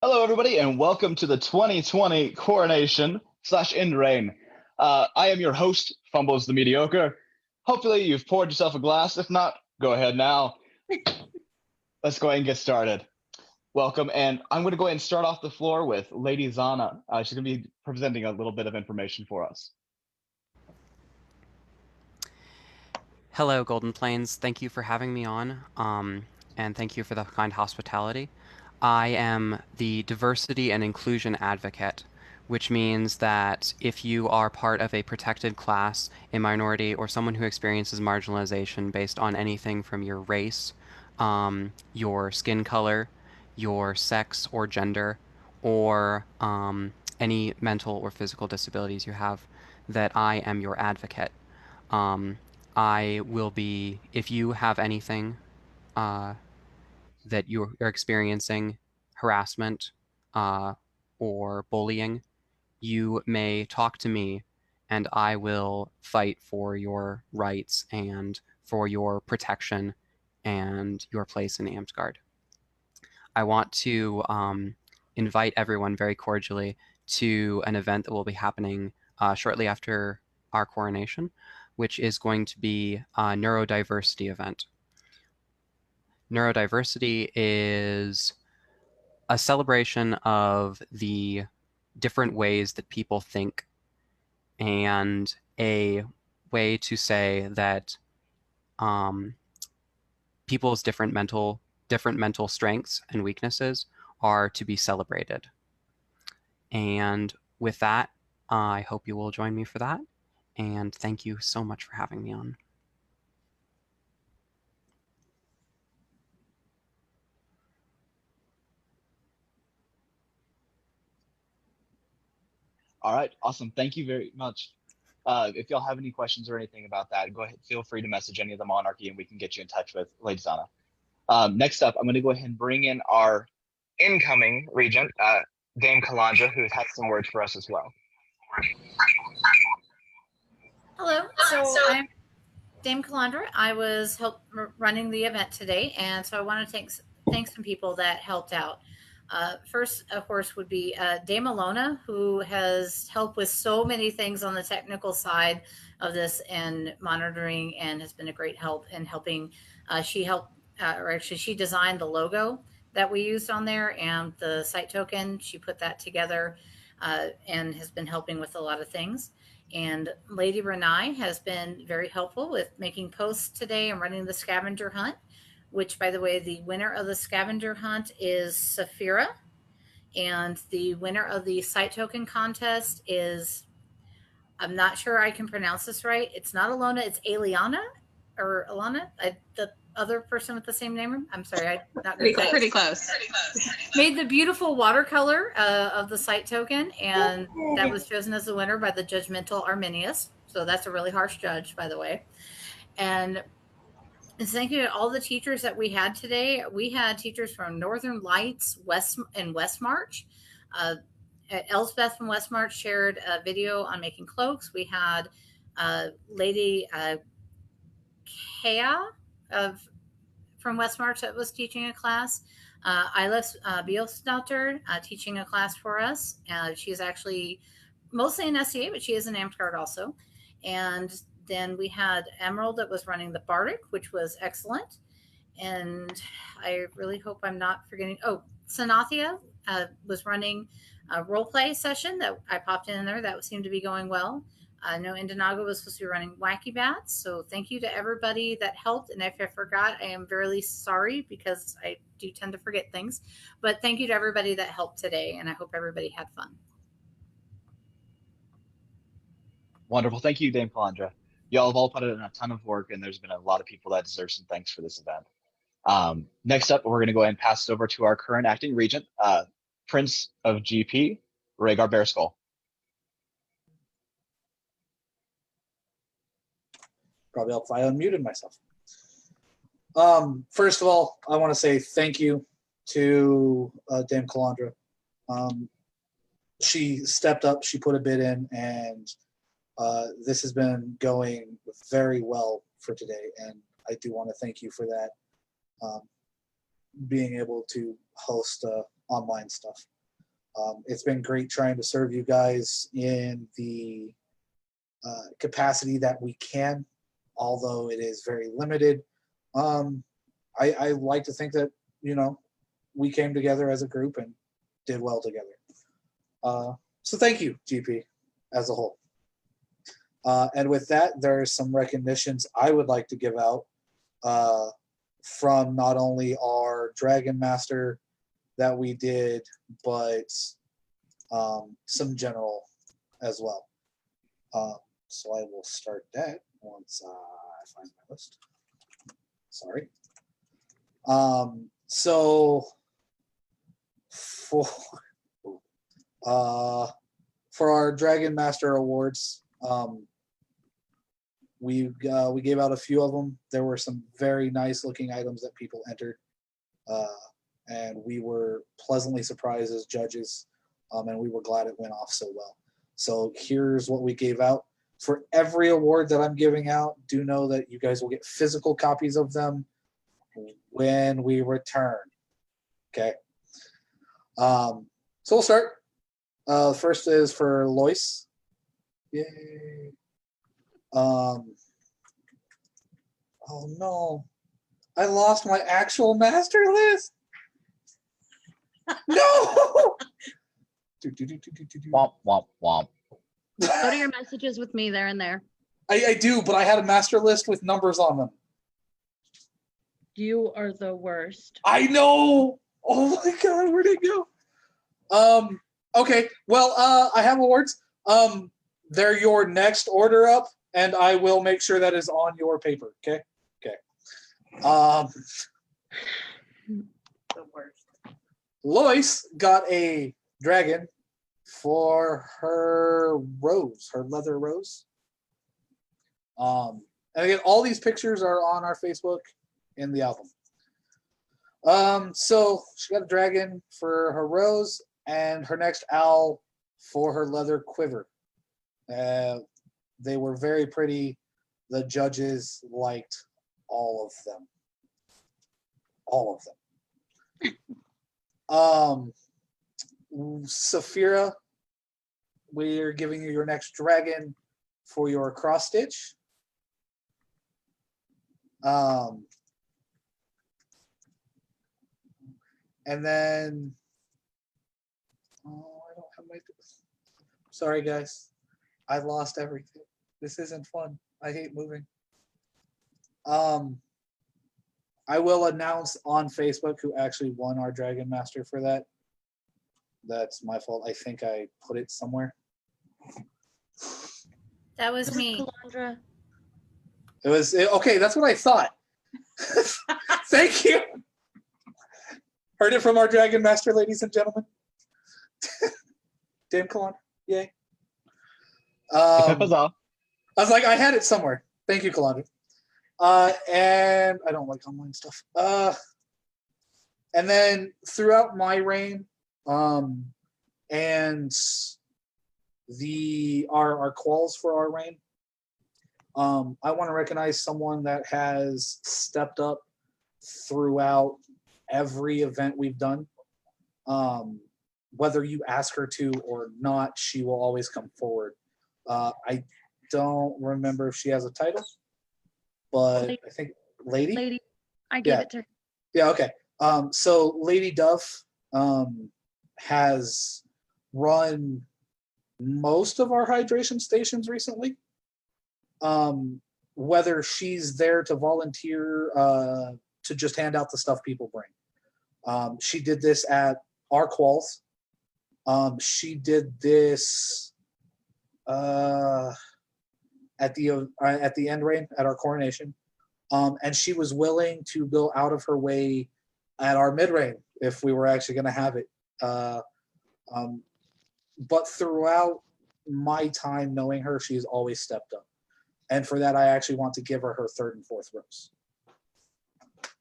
Hello, everybody, and welcome to the 2020 Coronation slash Endreign. I am your host, Fumbles the Mediocre. Hopefully, you've poured yourself a glass. If not, go ahead now. Let's go ahead and get started. Welcome, and I'm going to go ahead and start off the floor with Lady Zana. She's going to be presenting a little bit of information for us. Hello, Golden Plains. Thank you for having me on, and thank you for the kind hospitality. I am the diversity and inclusion advocate, which means that if you are part of a protected class, a minority, or someone who experiences marginalization based on anything from your race, your skin color, your sex or gender, or any mental or physical disabilities you have, that I am your advocate. Um, I will be, if you have anything uh, that you're experiencing, harassment or bullying, you may talk to me and I will fight for your rights and for your protection and your place in Amtgard. I want to invite everyone very cordially to an event that will be happening shortly after our coronation, which is going to be a neurodiversity event. Neurodiversity is a celebration of the different ways that people think and a way to say that um, people's different mental strengths and weaknesses are to be celebrated. And with that, I hope you will join me for that. And thank you so much for having me on. All right, awesome. Thank you very much. If y'all have any questions or anything about that, go ahead. Feel free to message any of the monarchy, and we can get you in touch with Lady Zana. Next up, I'm going to go ahead and bring in our incoming regent, Dame Kalandra, who has some words for us as well. Hello. So I'm Dame Calandra. I was running the event today, and so I want to thank some people that helped out. First, of course, would be Dame Alona, who has helped with so many things on the technical side of this and monitoring, and has been a great help in helping. She helped, or actually, she designed the logo that we used on there and the site token. She put that together and has been helping with a lot of things. And Lady Renai has been very helpful with making posts today and running the scavenger hunt, which, by the way, the winner of the scavenger hunt is Safira. And the winner of the site token contest is, I'm not sure I can pronounce this right. It's not Alona, it's Aliana or Alana, the other person with the same name. I'm sorry, I'm not pretty close. Pretty close. Made the beautiful watercolor of the site token, and that was chosen as the winner by the judgmental Arminius. So that's a really harsh judge, by the way. And thank you to all the teachers that we had today. We had teachers from Northern Lights, West and West March. Elsbeth from West March shared a video on making cloaks. We had Lady Kea of from West March that was teaching a class. Ilis Bielsnauter teaching a class for us. She's actually mostly in SCA, but she is in Amtgard also. And then we had Emerald that was running the Bardic, which was excellent. And I really hope I'm not forgetting. Oh, Sanathia was running a role play session that I popped in there. That seemed to be going well. I know Indanaga was supposed to be running Wacky Bats. So thank you to everybody that helped. And if I forgot, I am very sorry because I do tend to forget things. But thank you to everybody that helped today. And I hope everybody had fun. Wonderful. Thank you, Dame Kalandra. Y'all have all put in a ton of work, and there's been a lot of people that deserve some thanks for this event. Next up, we're going to go ahead and pass it over to our current acting regent, Prince of GP, Rhaegar Bearskull. Probably helped if I unmuted myself. First of all, I want to say thank you to Dame Calandra. She stepped up, she put a bid in, and this has been going very well for today, and I do want to thank you for that. Being able to host online stuff. It's been great trying to serve you guys in the capacity that we can, although it is very limited. I like to think that, we came together as a group and did well together. So thank you, GP, as a whole. And with that, there are some recognitions I would like to give out from not only our Dragon Master that we did, but some general as well. So I will start that once I find my list. Sorry. So for our Dragon Master awards, we gave out a few of them. There were some very nice looking items that people entered, and we were pleasantly surprised as judges, and we were glad it went off so well. So here's what we gave out. For every award that I'm giving out, do know that you guys will get physical copies of them when we return. Okay. So we'll start. First is for Lois. Yay. Oh no. I lost my actual master list. No. Womp, womp, womp. Go to your messages with me there and there. I do, but I had a master list with numbers on them. You are the worst. I know. Oh my god, where'd it go? Okay. Well, I have awards. They're your next order up, and I will make sure that is on your paper. Okay. Okay. The worst. Lois got a dragon for her rose, her leather rose. And again, all these pictures are on our Facebook in the album. So she got a dragon for her rose, and her next owl for her leather quiver. They were very pretty. The judges liked all of them. All of them. Safira, we're giving you your next dragon for your cross stitch. And then, I don't have my. Sorry, guys, I lost everything. This isn't fun. I hate moving. I will announce on Facebook who actually won our Dragon Master for that. That's my fault. I think I put it somewhere. That was me. Calandra. It was okay. That's what I thought. Thank you. Heard it from our Dragon Master, ladies and gentlemen. Damn, Kalandra. Yay. I was like, I had it somewhere. Thank you, Kalandra. And I don't like online stuff. And then throughout my reign, and our quals for our reign, I want to recognize someone that has stepped up throughout every event we've done. Whether you ask her to or not, she will always come forward. I don't remember if she has a title, but I think Lady. I gave it to her. Yeah, okay. So Lady Dove has run most of our hydration stations recently. Whether she's there to volunteer to just hand out the stuff people bring. She did this at our quals. She did this at the Endreign at our Coronation. And she was willing to go out of her way at our mid-reign if we were actually going to have it. But throughout my time knowing her, she's always stepped up. And for that, I actually want to give her her third and fourth rose.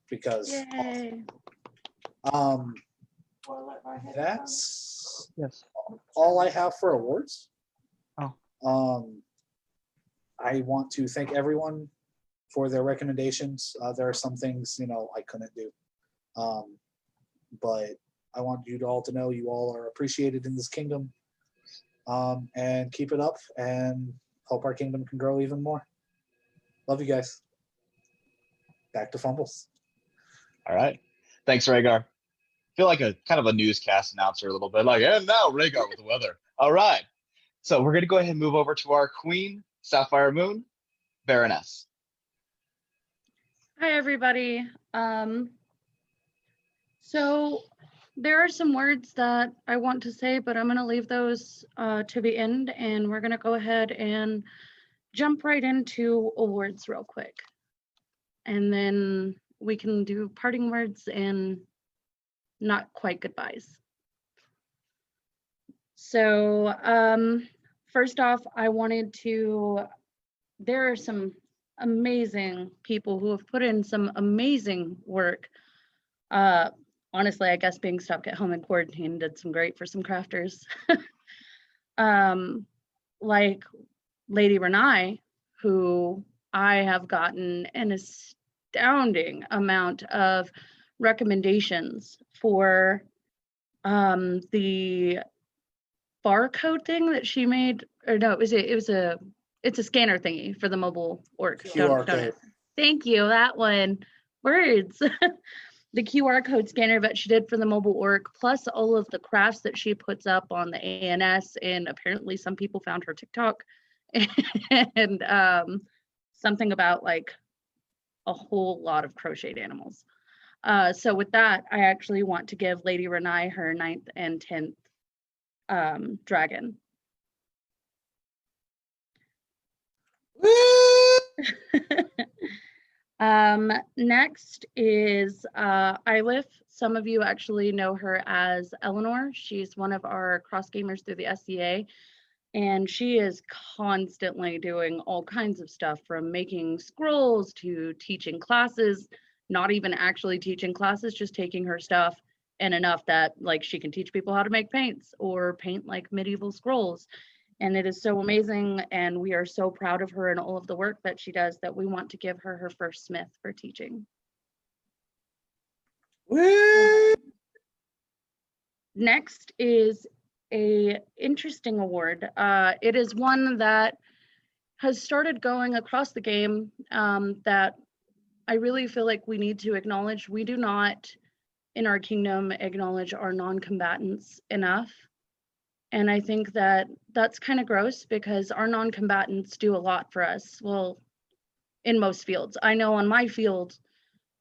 Because Yay. That's Yes. all I have for awards. Oh. I want to thank everyone for their recommendations. There are some things I couldn't do, but I want you all to know you all are appreciated in this kingdom, and keep it up, and hope our kingdom can grow even more. Love you guys. Back to Fumbles. All right. Thanks, Rhaegar. Feel like a kind of a newscast announcer a little bit, like, and now Rhaegar with the weather. All right. So we're going to go ahead and move over to our Queen Safire Moon, Baroness. Hi, everybody. So there are some words that I want to say, but I'm going to leave those to the end, and we're going to go ahead and jump right into awards real quick. And then we can do parting words and not quite goodbyes. So first off, I wanted to, there are some amazing people who have put in some amazing work. Honestly, I guess being stuck at home in quarantine did some great for some crafters. Like Lady Renai, who I have gotten an astounding amount of recommendations for the barcode thing that she made, or no, it's a scanner thingy for the mobile orc. QR code. Thank you, that one. Words. The QR code scanner that she did for the mobile orc, plus all of the crafts that she puts up on the ANS, and apparently some people found her TikTok, and something about like a whole lot of crocheted animals. So with that, I actually want to give Lady Renai her 9th and 10th dragon. Next is Ilif. Some of you actually know her as Eleanor. She's one of our cross gamers through the SCA, and she is constantly doing all kinds of stuff, from making scrolls to teaching classes, not even actually teaching classes, just taking her stuff and enough that like she can teach people how to make paints or paint like medieval scrolls. And it is so amazing, and we are so proud of her and all of the work that she does that we want to give her her first smith for teaching. Next is a interesting award. It is one that has started going across the game that I really feel like we need to acknowledge. We do not, in our kingdom, acknowledge our non-combatants enough. And I think that that's kind of gross, because our non-combatants do a lot for us. Well, in most fields. I know on my field,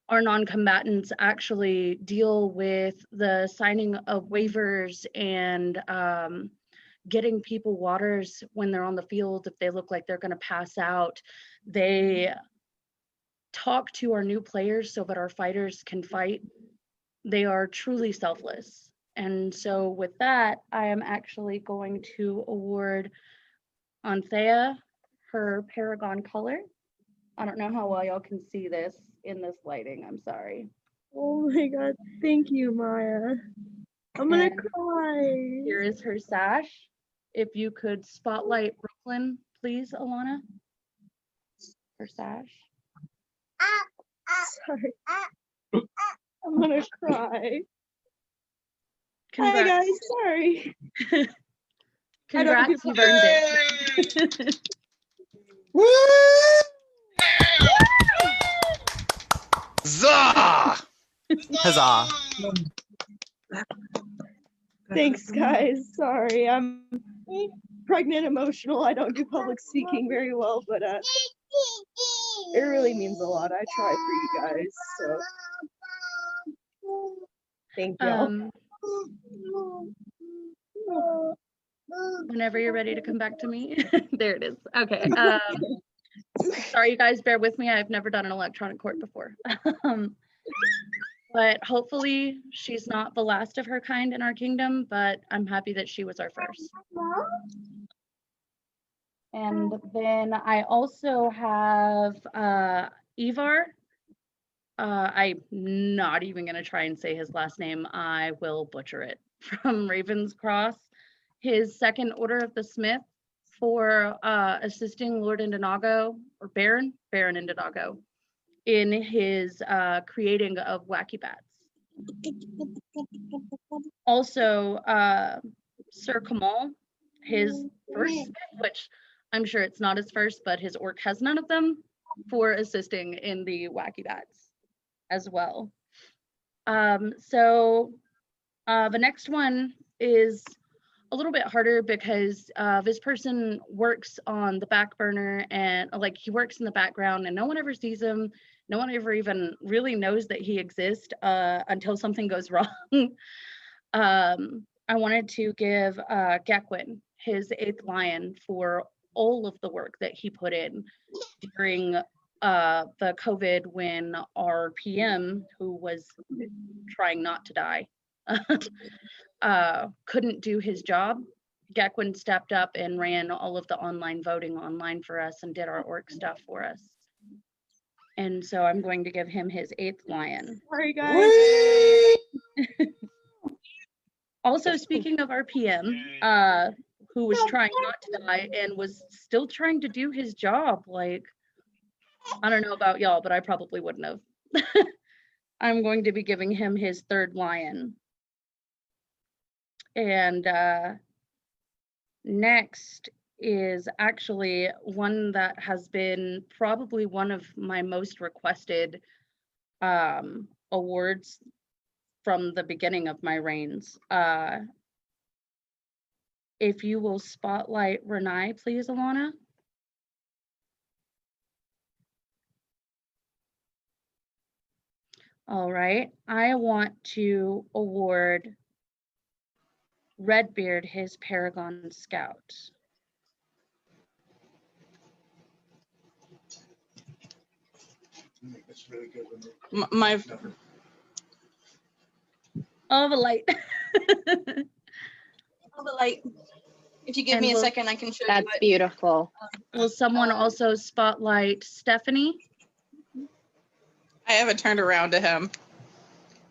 our non-combatants actually deal with the signing of waivers and getting people waters when they're on the field if they look like they're going to pass out. They talk to our new players so that our fighters can fight. They are truly selfless. And so with that, I am actually going to award Anthea her Paragon color. I don't know how well y'all can see this in this lighting. I'm sorry. Oh my god, thank you, Maya. I'm gonna cry. Here is her sash. If you could spotlight Brooklyn, please, Alana. Her sash. Sorry. I'm gonna cry. Congrats. Hi guys, sorry. Congrats, you've earned it. Zah! Huzzah! Thanks guys, sorry. I'm pregnant, emotional. I don't do public speaking very well, but it really means a lot. I try for you guys, so thank you. Whenever you're ready to come back to me. There it is. Okay. Sorry, you guys, bear with me. I've never done an electronic court before. But hopefully she's not the last of her kind in our kingdom, but I'm happy that she was our first. And then I also have Ivar. I'm not even going to try and say his last name. I will butcher it. From Raven's Cross. His second order of the Smith for assisting Lord Indanago, or Baron Indanago, in his creating of Wacky Bats. Also, Sir Kamal, his first, which I'm sure it's not his first, but his orc has none of them, for assisting in the wacky bats as well. So the next one is a little bit harder because this person works on the back burner and like he works in the background and no one ever sees him. No one ever even really knows that he exists until something goes wrong. I wanted to give Gekwin his 8th lion for all of the work that he put in during the COVID when our PM, who was trying not to die, couldn't do his job. Gekwin stepped up and ran all of the online voting online for us and did our orc stuff for us. And so I'm going to give him his 8th lion. Sorry, guys. Also, speaking of our PM, who was trying not to die and was still trying to do his job, like, I don't know about y'all, but I probably wouldn't have. I'm going to be giving him his 3rd lion. And next is actually one that has been probably one of my most requested awards from the beginning of my reigns. If you will spotlight Renai, please, Alana. All right, I want to award Redbeard his Paragon Scout. My Oh, the light. all the light. If you give And me a we'll- second, I can show That's you it. beautiful. Will someone also spotlight Stephanie? I haven't turned around to him.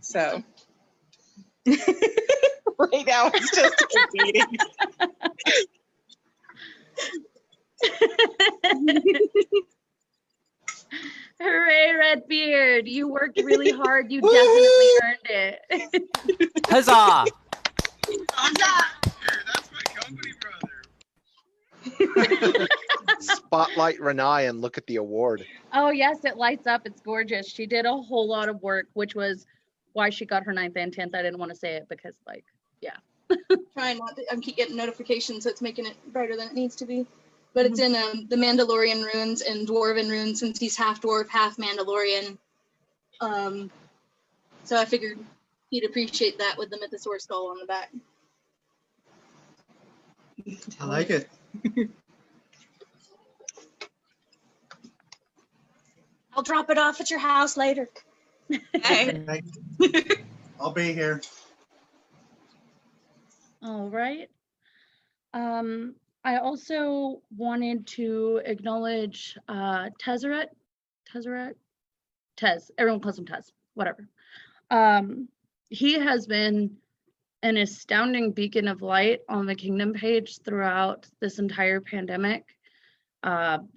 So right now it's just a meeting. Hooray, Redbeard! You worked really hard. You definitely earned it. Huzzah! That's my company brother. Spotlight Renai and look at the award. Oh yes, it lights up. It's gorgeous. She did a whole lot of work, which was why she got her 9th and 10th. I didn't want to say it because, like, yeah. Trying not to, I keep getting notifications, so it's making it brighter than it needs to be. But it's in the Mandalorian runes and Dwarven runes, since he's half dwarf, half Mandalorian. So I figured he'd appreciate that with the Mythosaur skull on the back. I like it. I'll drop it off at your house later. Hey. I'll be here. All right. I also wanted to acknowledge Tezzeret. Tez. Everyone calls him Tez. Whatever. He has been an astounding beacon of light on the Kingdom page throughout this entire pandemic.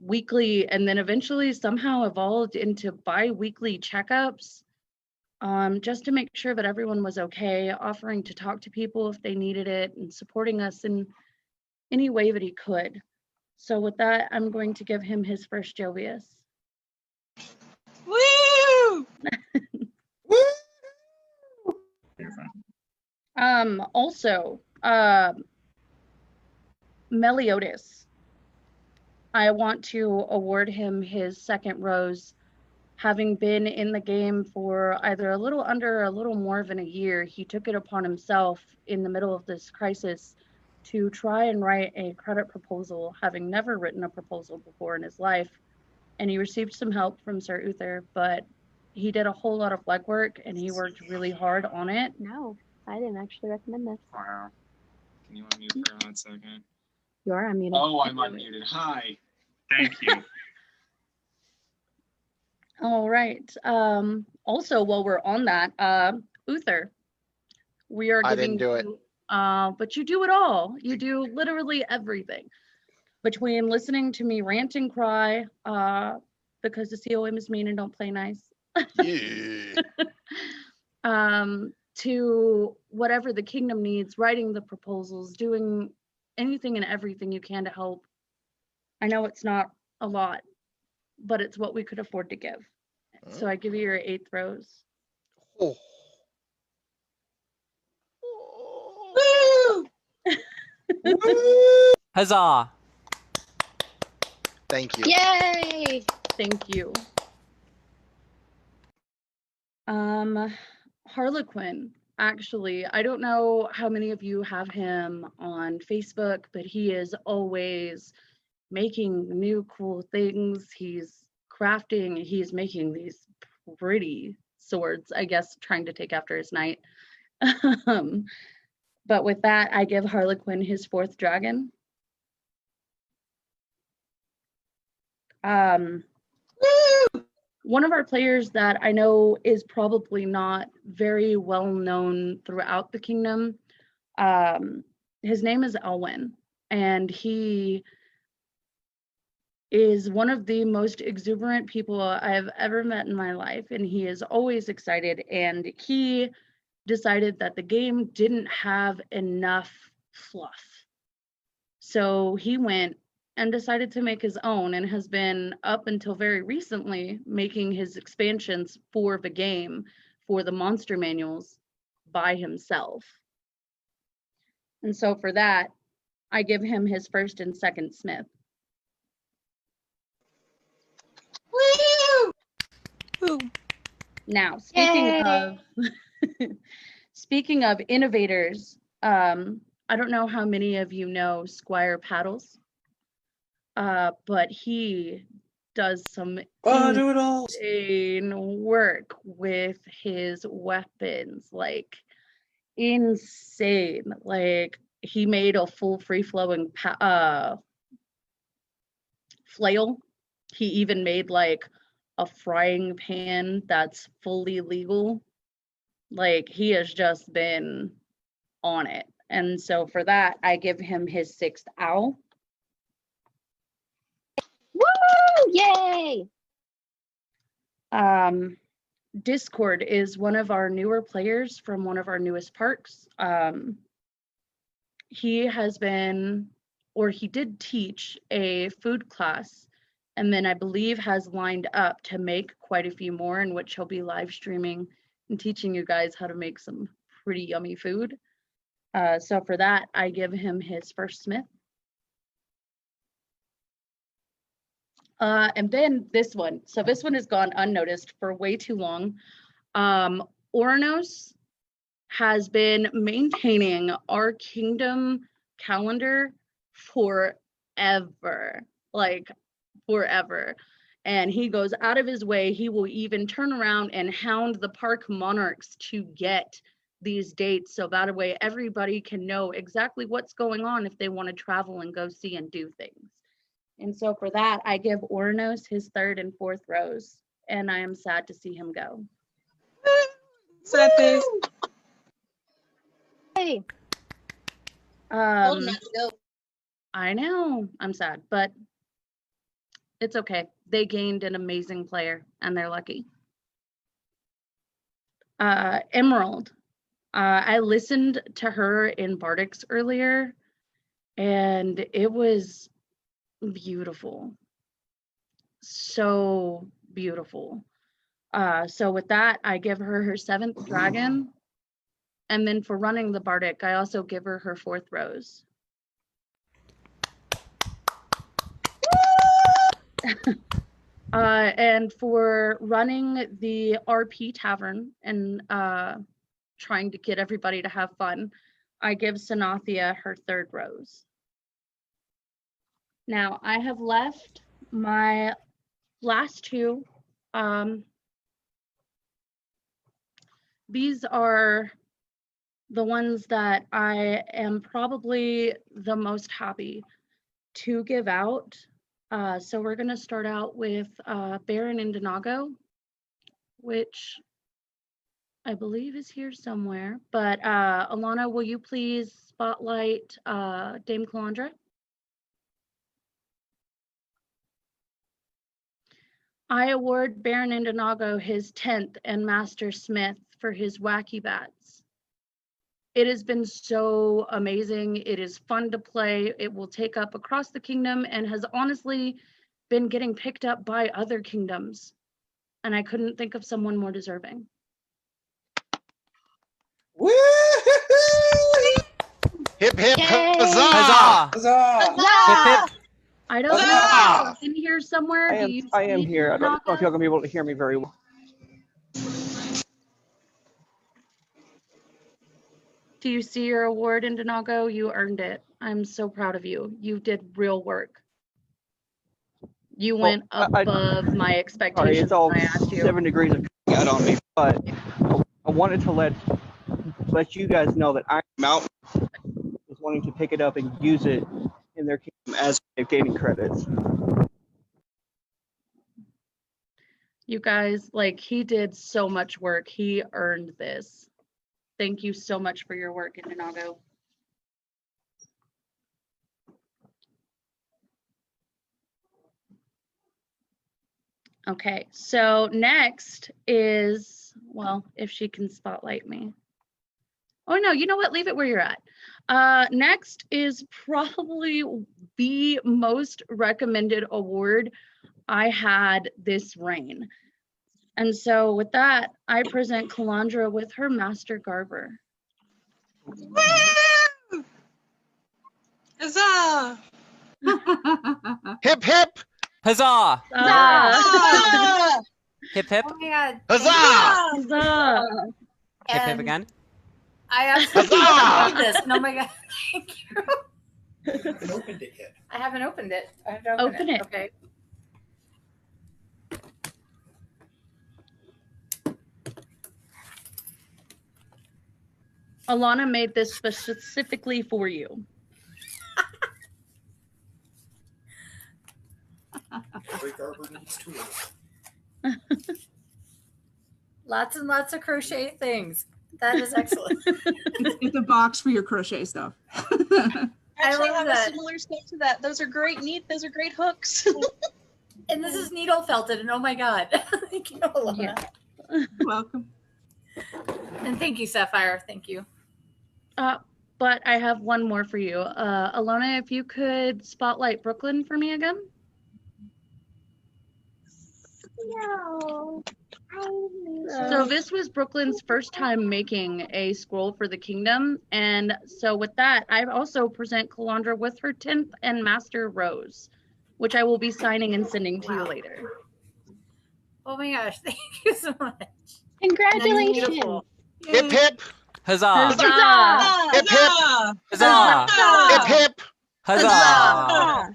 Weekly, and then eventually somehow evolved into bi-weekly checkups, just to make sure that everyone was okay, offering to talk to people if they needed it, and supporting us in any way that he could. So with that, I'm going to give him his first Jovius. Woo! Also, Meliodas. I want to award him his 2nd rose. Having been in the game for either a little under or a little more than a year, he took it upon himself in the middle of this crisis to try and write a credit proposal, having never written a proposal before in his life. And he received some help from Sir Uther, but he did a whole lot of legwork and he worked really hard on it. No, I didn't actually recommend this. Wow. Can you unmute for a hot second? You are unmuted. Oh, I'm unmuted. Hi. Thank you. All right. Also, while we're on that, Uther, we are I giving didn't do it. you, but you do it all. You do literally everything. Between listening to me rant and cry, because the COM is mean and don't play nice. Yeah. to whatever the kingdom needs, writing the proposals, doing anything and everything you can to help. I know it's not a lot, but it's what we could afford to give. So I give you your 8th rose. Oh. Huzzah! Thank you. Yay! Thank you. Harlequin, actually, I don't know how many of you have him on Facebook, but he is always making new cool things. He's crafting, he's making these pretty swords, I guess, trying to take after his knight. But with that, I give Harlequin his 4th dragon. One of our players that I know is probably not very well known throughout the kingdom, his name is Elwyn, and he is one of the most exuberant people I've ever met in my life, and he is always excited, and he decided that the game didn't have enough fluff. So he went and decided to make his own, and has been, up until very recently, making his expansions for the game, for the monster manuals, by himself. And so for that, I give him his 1st and 2nd smith. Woo! Now, speaking of innovators, I don't know how many of you know Squire Paddles, but he does some insane work with his weapons, like insane. Like he made a full free-flowing flail. He even made like a frying pan that's fully legal. Like he has just been on it. And so for that, I give him his 6th owl. Woo! Yay! Discord is one of our newer players from one of our newest parks. He has been, or he did teach a food class, and then I believe has lined up to make quite a few more, in which he'll be live streaming and teaching you guys how to make some pretty yummy food. So for that, I give him his 1st smith. And then this one. So this one has gone unnoticed for way too long. Oranos has been maintaining our kingdom calendar forever, like forever. And he goes out of his way. He will even turn around and hound the park monarchs to get these dates, so that way everybody can know exactly what's going on if they want to travel and go see and do things. And so for that, I give Oranos his 3rd and 4th rose, and I am sad to see him go. Sad face. Hey. I know, I'm sad, but it's okay. They gained an amazing player, and they're lucky. Emerald. I listened to her in Bardix earlier, and it was beautiful. So beautiful. So with that, I give her her 7th dragon. And then for running the Bardic, I also give her her 4th rose. And for running the RP tavern and trying to get everybody to have fun, I give Sanathia her 3rd rose. Now I have left my last 2. These are the ones that I am probably the most happy to give out. So we're going to start out with Baron Indinago, which I believe is here somewhere. But Alana, will you please spotlight Dame Calandra? I award Baron Indinago his 10th and Master Smith for his wacky bats. It has been so amazing. It is fun to play. It will take up across the kingdom and has honestly been getting picked up by other kingdoms. And I couldn't think of someone more deserving. Woo! Hip hip Yay! huzzah! Huzzah! Hip hip. I don't know. Huzzah! In here somewhere. Do you I am see here. I don't know if Naga? y'all gonna be able to hear me very well. Do you see your award in Denago? You earned it. I'm so proud of you. You did real work. You went above my Sorry, expectations it's all when I asked you. 7 degrees of out on me, but I wanted to let you guys know that I was wanting to pick it up and use it in their kingdom as they're gaining credits. You guys, like, he did so much work. He earned this. Thank you so much for your work in Denago. Okay, so next is, well, if she can spotlight me. Oh no, you know what? Leave it where you're at. Next is probably the most recommended award I had this reign. And so with that, I present Calandra with her Master Garber. Huzzah! Hip hip Huzzah! Huzzah! Hip hip. Oh my god. huzzah! Huzzah! Hip hip And again. I absolutely love this. And oh my god, thank you. I haven't opened it yet. I haven't opened it. I have to open it. Okay. Alana made this specifically for you. Every Garber needs tools. Lots and lots of crochet things. That is excellent. It's a box for your crochet stuff. Actually, love have that. a similar stuff to that. Those are great, neat. Those are great hooks. And this is needle felted, and oh my god. Thank you, Alana. You're welcome. And thank you, Sapphire. Thank you. But I have one more for you. Alona, if you could spotlight Brooklyn for me again. No. So this was Brooklyn's first time making a scroll for the kingdom. And so with that, I also present Calandra with her 10th and Master Rose, which I will be signing and sending to you later. Oh my gosh, thank you so much. Congratulations. Hip hip Huzzah! Huzzah! hip hip Huzzah! hip hip Huzzah!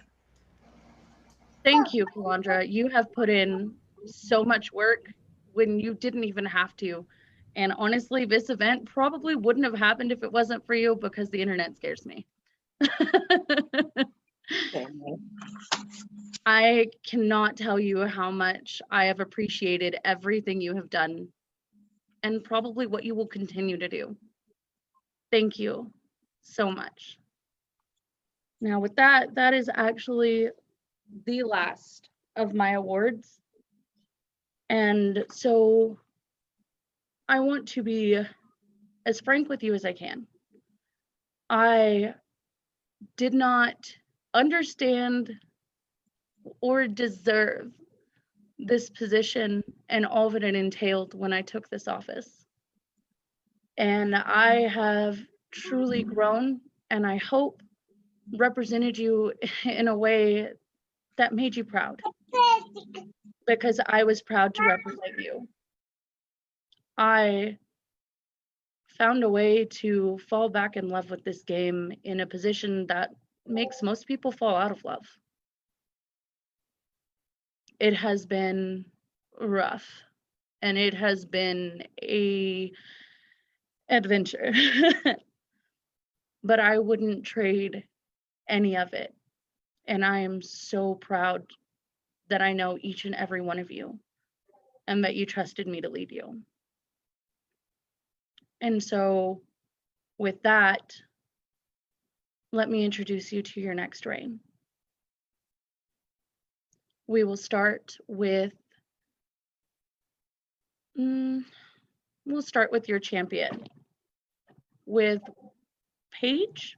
Thank you, Calandra. You have put in so much work when you didn't even have to. And honestly, this event probably wouldn't have happened if it wasn't for you, because the internet scares me. I cannot tell you how much I have appreciated everything you have done, and probably what you will continue to do. Thank you so much. Now with that, that is actually the last of my awards. And so I want to be as frank with you as I can. I did not understand or deserve this position and all that it entailed when I took this office. And I have truly grown, and I hope represented you in a way that made you proud, because I was proud to represent you. I found a way to fall back in love with this game in a position that makes most people fall out of love. It has been rough, and it has been a adventure, but I wouldn't trade any of it. And I am so proud that I know each and every one of you, and that you trusted me to lead you. And so with that, let me introduce you to your next reign. We will start with We'll start with your champion. With Paige?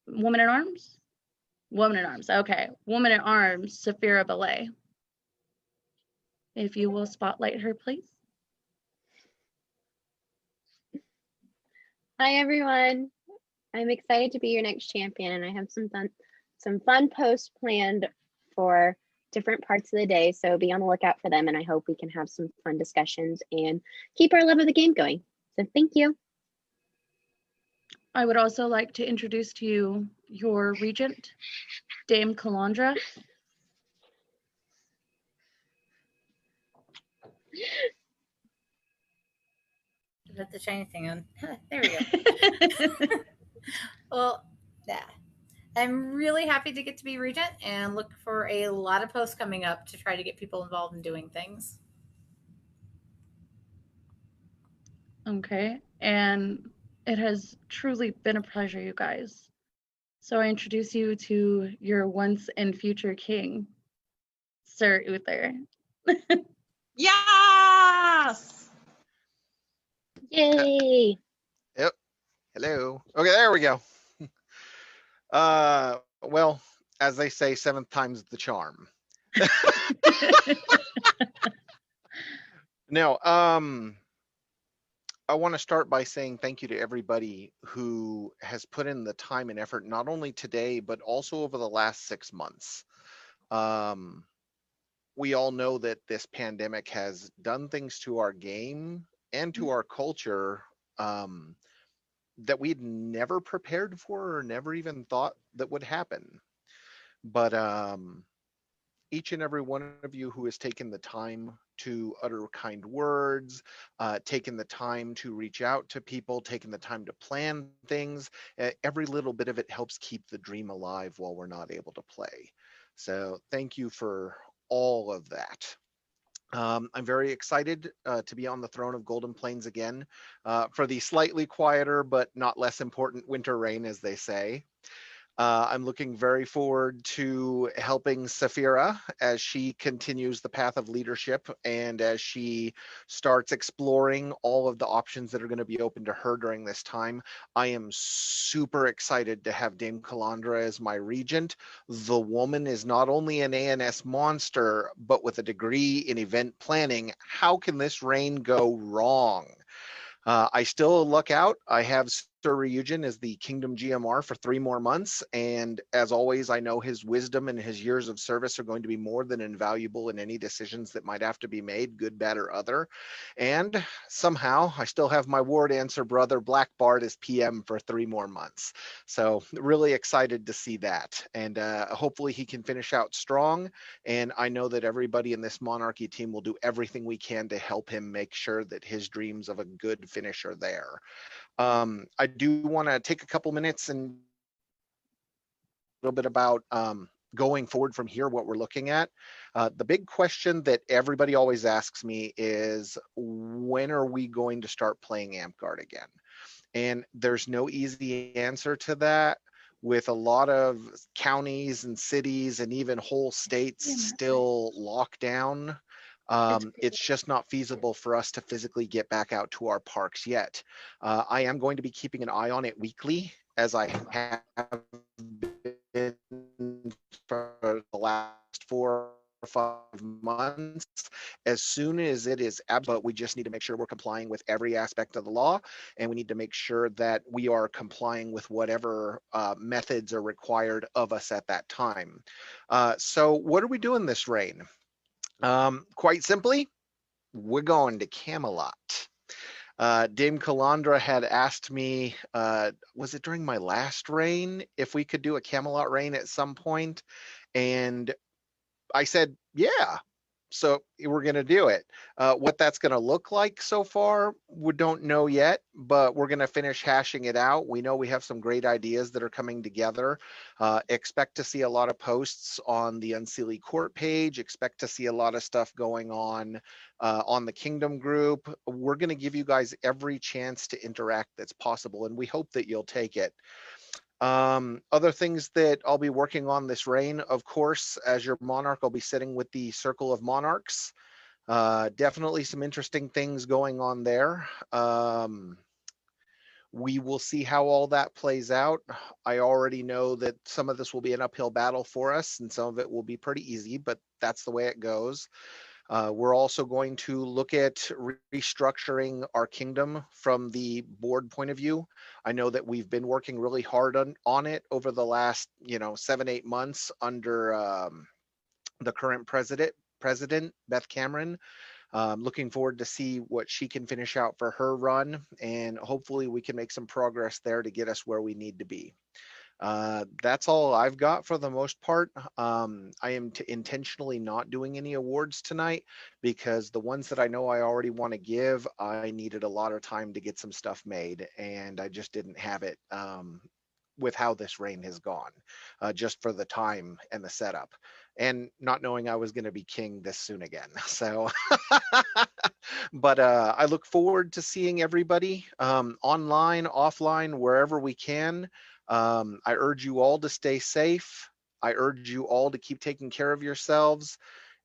Woman at Arms? Woman at Arms, okay. Woman at Arms, Safire Belay. If you will spotlight her, please. Hi, everyone. I'm excited to be your next champion, and I have some fun posts planned for different parts of the day, so be on the lookout for them, and I hope we can have some fun discussions and keep our love of the game going. So thank you. I would also like to introduce to you your regent, Dame Calandra. Put the shiny thing on. There we go. Well, yeah. I'm really happy to get to be regent and look for a lot of posts coming up to try to get people involved in doing things. Okay, and it has truly been a pleasure, you guys. So I introduce you to your once and future king, Sir Uther. Yes! Yay! Yep. Hello. Okay, there we go. Well, as they say, 7th time's the charm. No, I want to start by saying thank you to everybody who has put in the time and effort, not only today, but also over the last 6 months. We all know that this pandemic has done things to our game and to our culture that we'd never prepared for or never even thought that would happen. But each and every one of you who has taken the time to utter kind words, taken the time to reach out to people, taken the time to plan things, every little bit of it helps keep the dream alive while we're not able to play. So thank you for all of that. I'm very excited to be on the throne of Golden Plains again for the slightly quieter but not less important winter reign, as they say. I'm looking very forward to helping Safira as she continues the path of leadership and as she starts exploring all of the options that are going to be open to her during this time. I am super excited to have Dame Calandra as my regent. The woman is not only an ANS monster, but with a degree in event planning. How can this reign go wrong? I still look out. I have Sir Ryujin as the Kingdom GMR for 3 more months. And as always, I know his wisdom and his years of service are going to be more than invaluable in any decisions that might have to be made, good, bad, or other. And somehow I still have my Ward Answer brother, Black Bard, as PM for 3 more months. So really excited to see that. And hopefully he can finish out strong. And I know that everybody in this Monarchy team will do everything we can to help him make sure that his dreams of a good finish are there. I do want to take a couple minutes and a little bit about going forward from here, what we're looking at. The big question that everybody always asks me is, when are we going to start playing Amtgard again? And there's no easy answer to that. With a lot of counties and cities and even whole states still locked down, it's just not feasible for us to physically get back out to our parks yet. I am going to be keeping an eye on it weekly, as I have been for the last 4 or 5 months. As soon as it is absolute, we just need to make sure we're complying with every aspect of the law, and we need to make sure that we are complying with whatever methods are required of us at that time. So what are we doing this reign? Quite simply, we're going to Camelot. Dame Calandra had asked me, was it during my last reign, if we could do a Camelot reign at some point? And I said, yeah. So we're going to do it. What that's going to look like so far, we don't know yet, but we're going to finish hashing it out. We know we have some great ideas that are coming together. Expect to see a lot of posts on the Unseelie Court page. Expect to see a lot of stuff going on the Kingdom group. We're going to give you guys every chance to interact that's possible, and we hope that you'll take it. Other things that I'll be working on this reign, of course, as your monarch, I'll be sitting with the Circle of Monarchs. Definitely some interesting things going on there. We will see how all that plays out. I already know that some of this will be an uphill battle for us and some of it will be pretty easy, but that's the way it goes. We're also going to look at restructuring our kingdom from the board point of view. I know that we've been working really hard on it over the last, 7-8 months under the current president, Beth Cameron. Looking forward to see what she can finish out for her run, and hopefully we can make some progress there to get us where we need to be. That's all I've got for the most part. I am intentionally not doing any awards tonight because the ones that I know I already want to give, I needed a lot of time to get some stuff made, and I just didn't have it with how this reign has gone, just for the time and the setup, and not knowing I was going to be king this soon again. So, but I look forward to seeing everybody online, offline, wherever we can. I urge you all to stay safe. I urge you all to keep taking care of yourselves.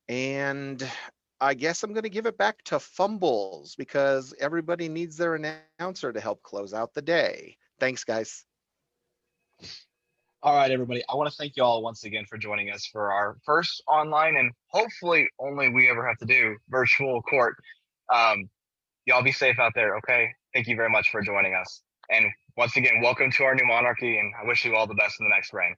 And I guess I'm going to give it back to Fumbles because everybody needs their announcer to help close out the day. Thanks, guys. All right, everybody. I want to thank you all once again for joining us for our first online and hopefully only we ever have to do virtual court. Y'all be safe out there, okay? Thank you very much for joining us. And once again, welcome to our new monarchy, and I wish you all the best in the next reign.